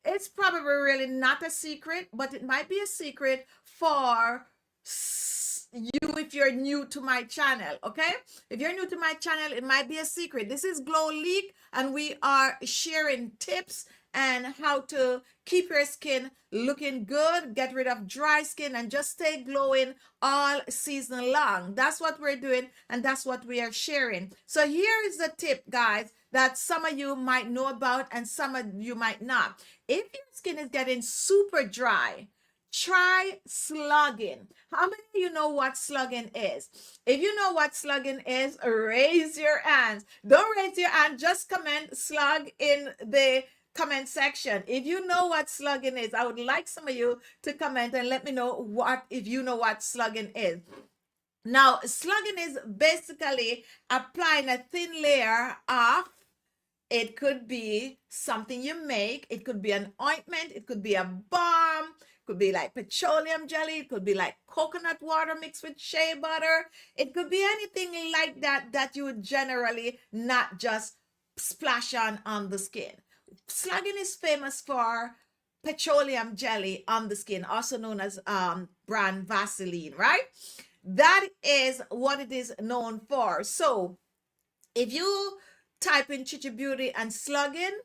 It's probably really not a secret, but it might be a secret for you if you're new to my channel, okay? If you're new to my channel, it might be a secret. This is Glow Leak, and we are sharing tips and how to keep your skin looking good, get rid of dry skin, and just stay glowing all season long. That's what we're doing, and that's what we are sharing. So here is the tip, guys, that some of you might know about and some of you might not. If your skin is getting super dry, try slugging. How many of you know what slugging is? If you know what slugging is, raise your hands. Don't raise your hand, just comment slug in the comment section. If you know what slugging is, I would like some of you to comment and let me know what, if you know what slugging is. Now, slugging is basically applying a thin layer of, it could be something you make, it could be an ointment, it could be a balm, it could be like petroleum jelly, it could be like coconut water mixed with shea butter, it could be anything like that that you would generally not just splash on the skin. Slugging is famous for petroleum jelly on the skin, also known as brand Vaseline, right? That is what it is known for. So if you type in Chichi Beauty and slugging,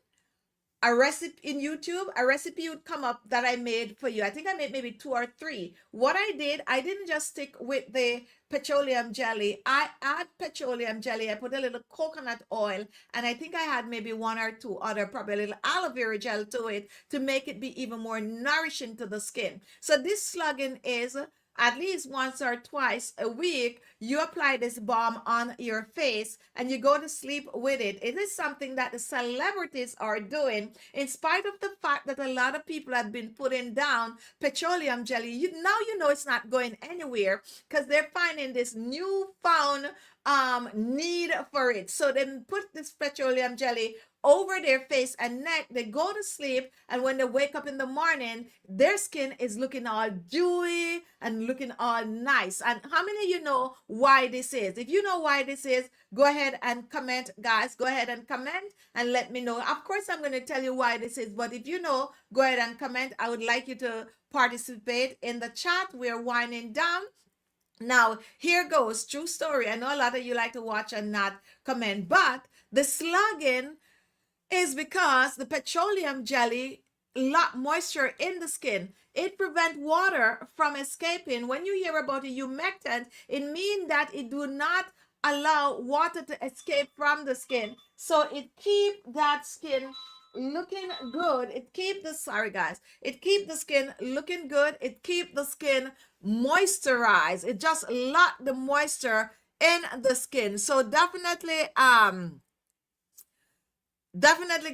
a recipe in YouTube, a recipe would come up that I made for you. I think I made maybe 2 or 3. What I did, I didn't just stick with the petroleum jelly. I add petroleum jelly. I put a little coconut oil, and I think I had maybe 1 or 2 other, probably a little aloe vera gel to it to make it be even more nourishing to the skin. So this slugging is at least once or twice a week. You apply this balm on your face and you go to sleep with it. It is something that the celebrities are doing, in spite of the fact that a lot of people have been putting down petroleum jelly. Now you know it's not going anywhere because they're finding this newfound need for it. So they put this petroleum jelly over their face and neck. They go to sleep, and when they wake up in the morning, their skin is looking all dewy and looking all nice. And how many of you know why this is? If you know why this is, go ahead and comment, guys. Go ahead and comment and let me know. Of course, I'm going to tell you why this is, but if you know, go ahead and comment. I would like you to participate in the chat. We're winding down. Now, here goes, true story. I know a lot of you like to watch and not comment, but the slugging is because the petroleum jelly lock moisture in the skin. It prevents water from escaping. When you hear about a humectant, it means that it do not allow water to escape from the skin. So it keep that skin looking good. It keep the, sorry guys, it keep the skin looking good. It keep the skin moisturized. It just lock the moisture in the skin. So definitely,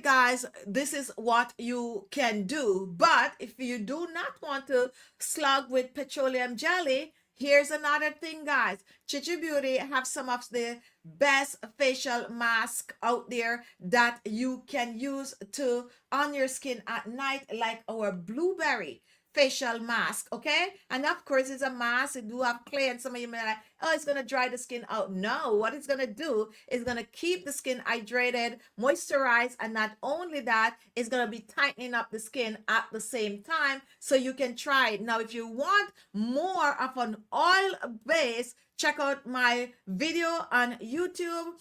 guys, this is what you can do. But if you do not want to slug with petroleum jelly, here's another thing, guys. Chichi Beauty have some of the best facial mask out there that you can use to on your skin at night, like our blueberry facial mask. Okay, and of course it's a mask. It do have clay, and some of you may be like, oh, it's gonna dry the skin out. No, what it's gonna do is gonna keep the skin hydrated, moisturized, and not only that, it's gonna be tightening up the skin at the same time. So you can try it. Now if you want more of an oil base, check out my video on YouTube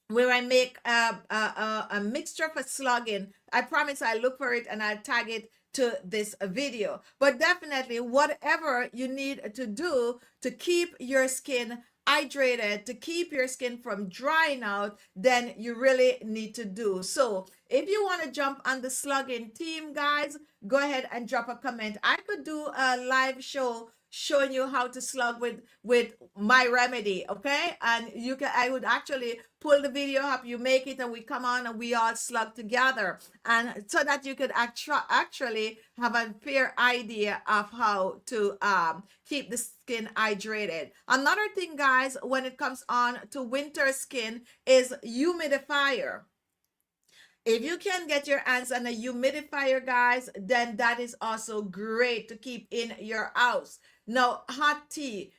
where I make a mixture for slugging. I promise I'll look for it and I'll tag it to this video. But definitely, whatever you need to do to keep your skin hydrated, to keep your skin from drying out, then you really need to do. So if you want to jump on the slugging team, guys, go ahead and drop a comment. I could do a live show showing you how to slug with my remedy, okay? And you can, I would actually pull the video up, you make it, and we come on and we all slug together, and so that you could actually have a fair idea of how to keep the skin hydrated. Another thing, guys, when it comes on to winter skin is humidifier. If you can get your hands on a humidifier, guys, then that is also great to keep in your house. Now, hot tea,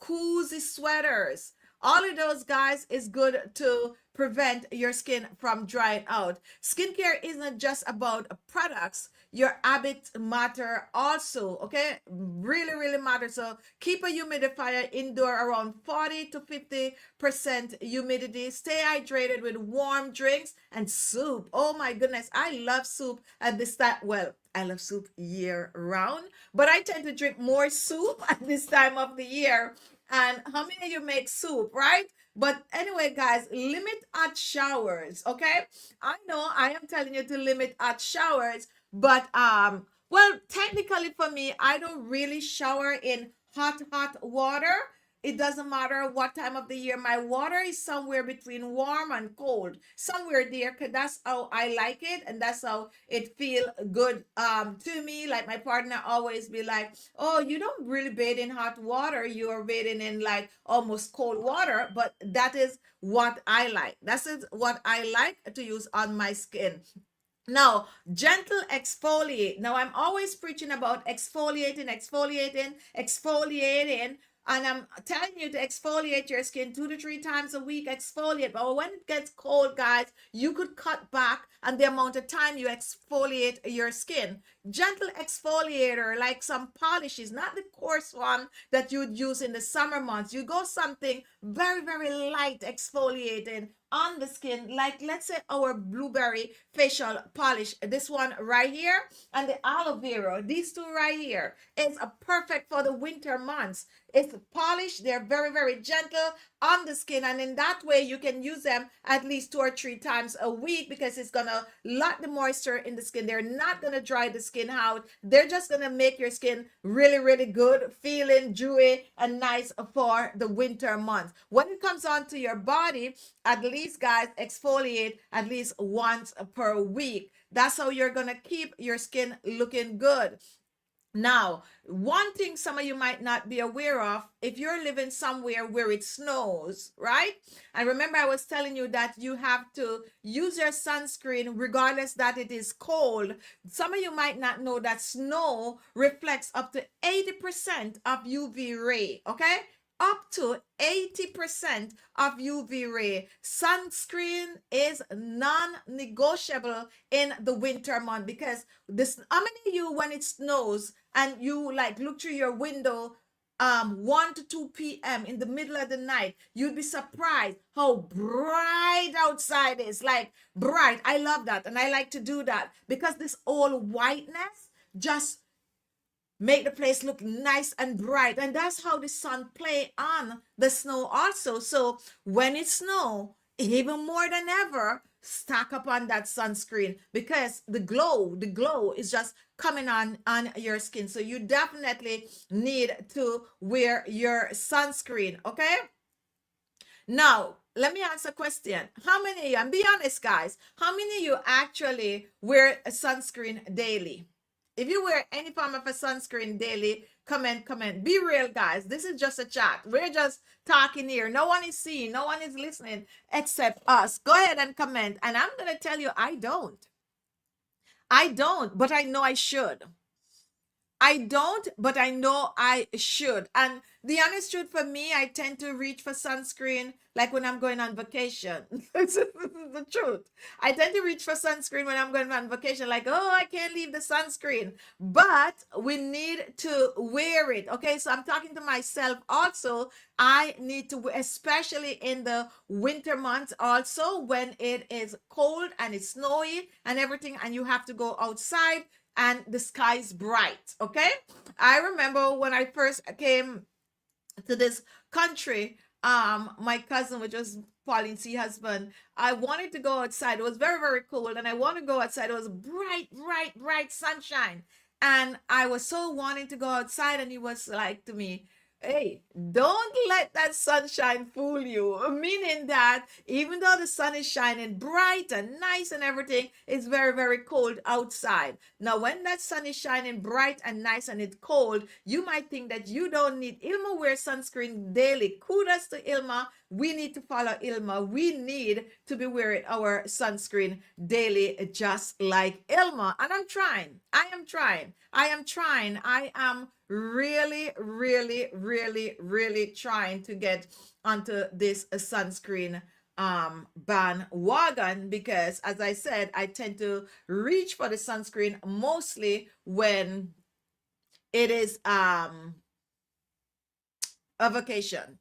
cozy sweaters, All of those, guys, is good to prevent your skin from drying out. Skincare isn't just about products. Your habits matter also, okay? Really, really matter. So keep a humidifier indoor around 40 to 50% humidity. Stay hydrated with warm drinks and soup. Oh my goodness, I love soup at this time. Well, I love soup year round, but I tend to drink more soup at this time of the year. And how many of you make soup, right? But anyway, guys, limit hot showers, okay? I know I am telling you to limit hot showers, but well, technically for me, I don't really shower in hot water. It doesn't matter what time of the year. My water is somewhere between warm and cold, somewhere there, because that's how I like it, and that's how it feel good to me. Like my partner always be like, "Oh, you don't really bathe in hot water. You are bathing in like almost cold water." But that is what I like. That is what I like to use on my skin. Now, gentle exfoliate. Now, I'm always preaching about exfoliating, exfoliating, exfoliating. And I'm telling you to exfoliate your skin 2 to 3 times a week. Exfoliate. But when it gets cold, guys, you could cut back on the amount of time you exfoliate your skin. Gentle exfoliator, like some polishes, not the coarse one that you'd use in the summer months. You go something very, very light exfoliating on the skin, like let's say our blueberry facial polish, this one right here, and the aloe vera, these two right here is a perfect for the winter months. It's polished, they're very, very gentle on the skin, and in that way you can use them at least 2 or 3 times a week, because it's gonna lock the moisture in the skin. They're not gonna dry the skin out. They're just gonna make your skin really, really good, feeling dewy and nice for the winter months. When it comes on to your body, at least, guys, exfoliate at least once per week. That's how you're gonna keep your skin looking good. Now, one thing some of you might not be aware of, if you're living somewhere where it snows, right? And remember, I was telling you that you have to use your sunscreen regardless that it is cold. Some of you might not know that snow reflects up to 80% of UV ray, okay? Up to 80% of UV ray. Sunscreen is non-negotiable in the winter month, because this, how many of you, when it snows and you like look through your window 1 to 2 p.m. in the middle of the night, you'd be surprised how bright outside is. Like bright. I love that, and I like to do that because this all whiteness just make the place look nice and bright, and that's how the sun play on the snow also. So when it snow, even more than ever, stack up on that sunscreen, because the glow is just coming on your skin. So you definitely need to wear your sunscreen, okay? Now, let me ask a question. How many of you, and be honest, guys, how many of you actually wear a sunscreen daily? If you wear any form of a sunscreen daily, comment. Be real, guys. This is just a chat. We're just talking here. No one is seeing, no one is listening except us. Go ahead and comment. And I'm going to tell you, I don't. I don't, but I know I should. I don't, but I know I should. And the honest truth, for me, I tend to reach for sunscreen like when I'm going on vacation. This is the truth. I tend to reach for sunscreen when I'm going on vacation, like, oh, I can't leave the sunscreen. But we need to wear it. Okay, so I'm talking to myself also. I need to, especially in the winter months, also when it is cold and it's snowy and everything, and you have to go outside and the sky's bright. Okay, I remember when I first came to this country, my cousin, which was Pauline's husband, I wanted to go outside. It was very, very cold, and I wanted to go outside. It was bright sunshine, and I was so wanting to go outside, and he was like to me, hey, don't let that sunshine fool you. Meaning that even though the sun is shining bright and nice and everything, it's very, very cold outside. Now, when that sun is shining bright and nice and it's cold, you might think that you don't need. Ilma wears sunscreen daily. Kudos to Ilma. We need to follow Ilma. We need to be wearing our sunscreen daily, just like Ilma. And I'm trying. I am trying. I am really, really, really, really trying to get onto this sunscreen bandwagon, because as I said, I tend to reach for the sunscreen mostly when it is a vacation.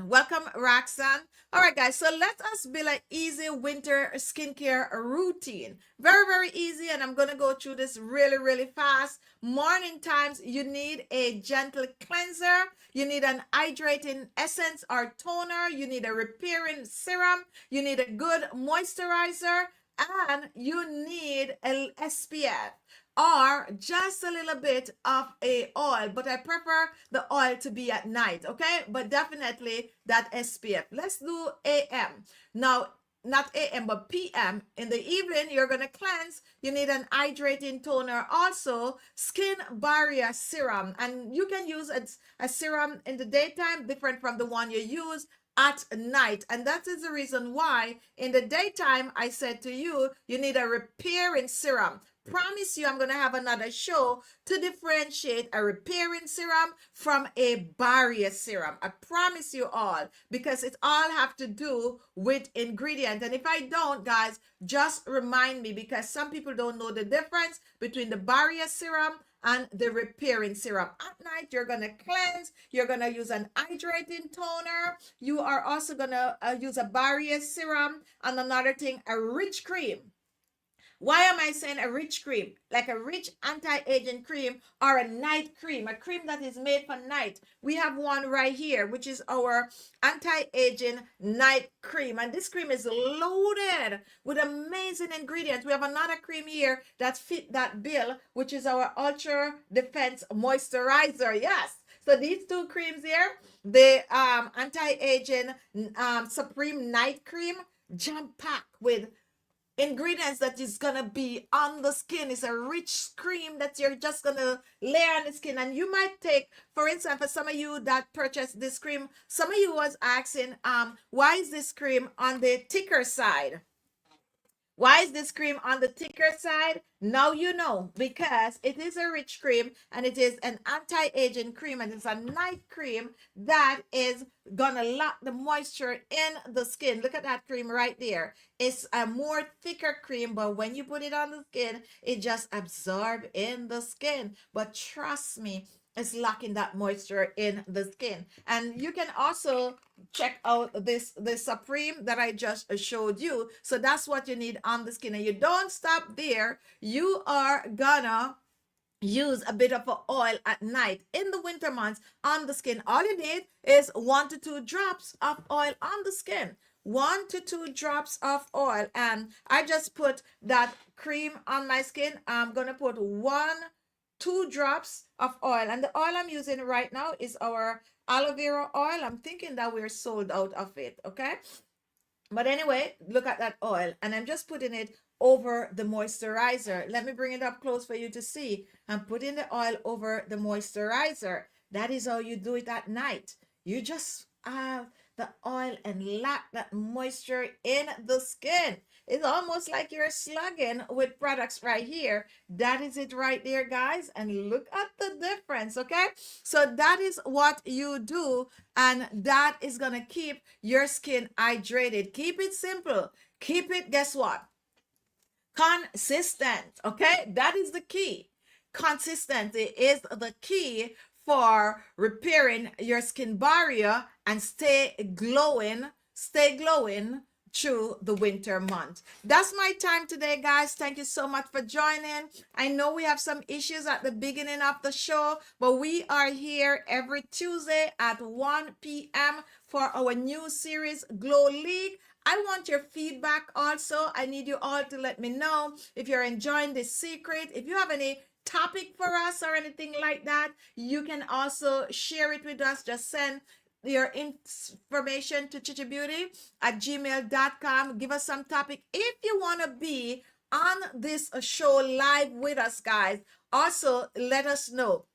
Welcome, Roxanne. All right, guys. So let us build an easy winter skincare routine. Very, very easy. And I'm going to go through this really, really fast. Morning times, you need a gentle cleanser. You need an hydrating essence or toner. You need a repairing serum. You need a good moisturizer. And you need an SPF or just a little bit of a oil, but I prefer the oil to be at night, okay? But definitely that SPF. Let's do AM. Now, not AM, but PM. In the evening, you're going to cleanse. You need an hydrating toner. Also, skin barrier serum. And you can use a serum in the daytime, different from the one you use at night. And that is the reason why in the daytime, I said to you, you need a repairing serum. Promise you, I'm going to have another show to differentiate a repairing serum from a barrier serum. I promise you all, because it all have to do with ingredient. And if I don't, guys, just remind me, because some people don't know the difference between the barrier serum and the repairing serum. At night, you're going to cleanse. You're going to use an hydrating toner. You are also going to use a barrier serum. And another thing, a rich cream. Why am I saying a rich cream? Like a rich anti-aging cream or a night cream, a cream that is made for night. We have one right here, which is our anti-aging night cream. And this cream is loaded with amazing ingredients. We have another cream here that fit that bill, which is our Ultra Defense Moisturizer. Yes. So these two creams here, the anti-aging Supreme Night Cream, jam packed with ingredients that is gonna be on the skin. Is a rich cream that you're just gonna layer on the skin. And you might take, for instance, for some of you that purchased this cream, some of you was asking why is this cream on the thicker side? Why is this cream on the thicker side? Now you know, because it is a rich cream and it is an anti-aging cream, and it's a night cream that is gonna lock the moisture in the skin. Look at that cream right there. It's a more thicker cream, but when you put it on the skin, it just absorbs in the skin. But trust me, it's locking that moisture in the skin. And you can also check out this Supreme that I just showed you. So that's what you need on the skin. And you don't stop there. You are gonna use a bit of oil at night in the winter months on the skin. All you need is 1 to 2 drops of oil on the skin. 1 to 2 drops of oil. And I just put that cream on my skin. I'm gonna put 2 drops of oil, and the oil I'm using right now is our aloe vera oil. I'm thinking that we're sold out of it, okay? But anyway, look at that oil, and I'm just putting it over the moisturizer. Let me bring it up close for you to see. I'm putting the oil over the moisturizer. That is how you do it at night. You just have the oil and lock that moisture in the skin. It's almost like you're slugging with products right here. That is it right there, guys. And look at the difference, okay? So that is what you do, and that is going to keep your skin hydrated. Keep it simple. Keep it, guess what? Consistent, okay? That is the key. Consistency is the key for repairing your skin barrier and stay glowing through the winter month. That's my time today, guys. Thank you so much for joining. I know we have some issues at the beginning of the show, but we are here every Tuesday at 1 p.m. for our new series, Glow League. I want your feedback also. I need you all to let me know if you're enjoying this secret. If you have any topic for us or anything like that, you can also share it with us. Just send your information to chichibeauty@gmail.com. Give us some topic if you want to be on this show live with us, guys. Also, let us know.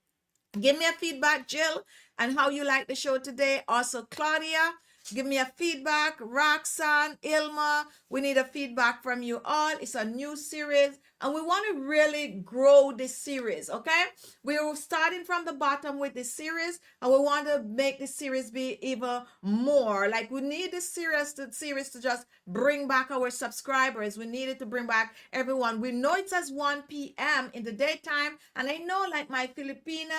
Give me a feedback, Jill, and how you like the show today. Also, Claudia, give me a feedback. Roxanne, Ilma, we need a feedback from you all. It's a new series. and we want to really grow this series. Okay, we're starting from the bottom with this series, and we want to make this series be even more. Like, we need this series to just bring back our subscribers. We need it to bring back everyone. We know it says 1 p.m. in the daytime, and I know, like, my Filipino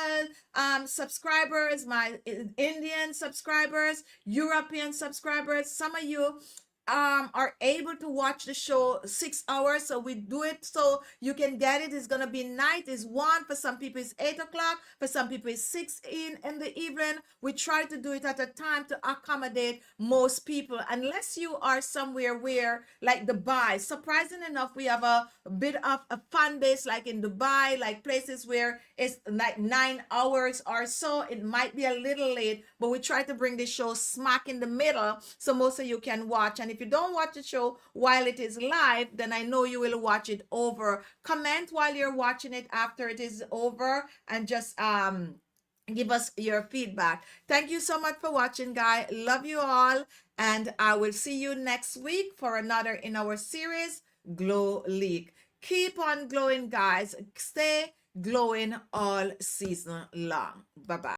subscribers, my Indian subscribers, European subscribers, some of you are able to watch the show 6 hours, so we do it so you can get it. It's gonna be night, is 1 for some people, it's 8 o'clock for some people, it's 6 in the evening. We try to do it at a time to accommodate most people, unless you are somewhere where, like Dubai, surprising enough, we have a bit of a fan base, like in Dubai, like places where it's like 9 hours or so. It might be a little late, but we try to bring this show smack in the middle so most of you can watch. And if you don't watch the show while it is live, then I know you will watch it over. Comment while you're watching it after it is over, and just give us your feedback. Thank you so much for watching, guys. Love you all, and I will see you next week for another in our series, Glow Leak. Keep on glowing, guys. Stay glowing all season long. Bye bye.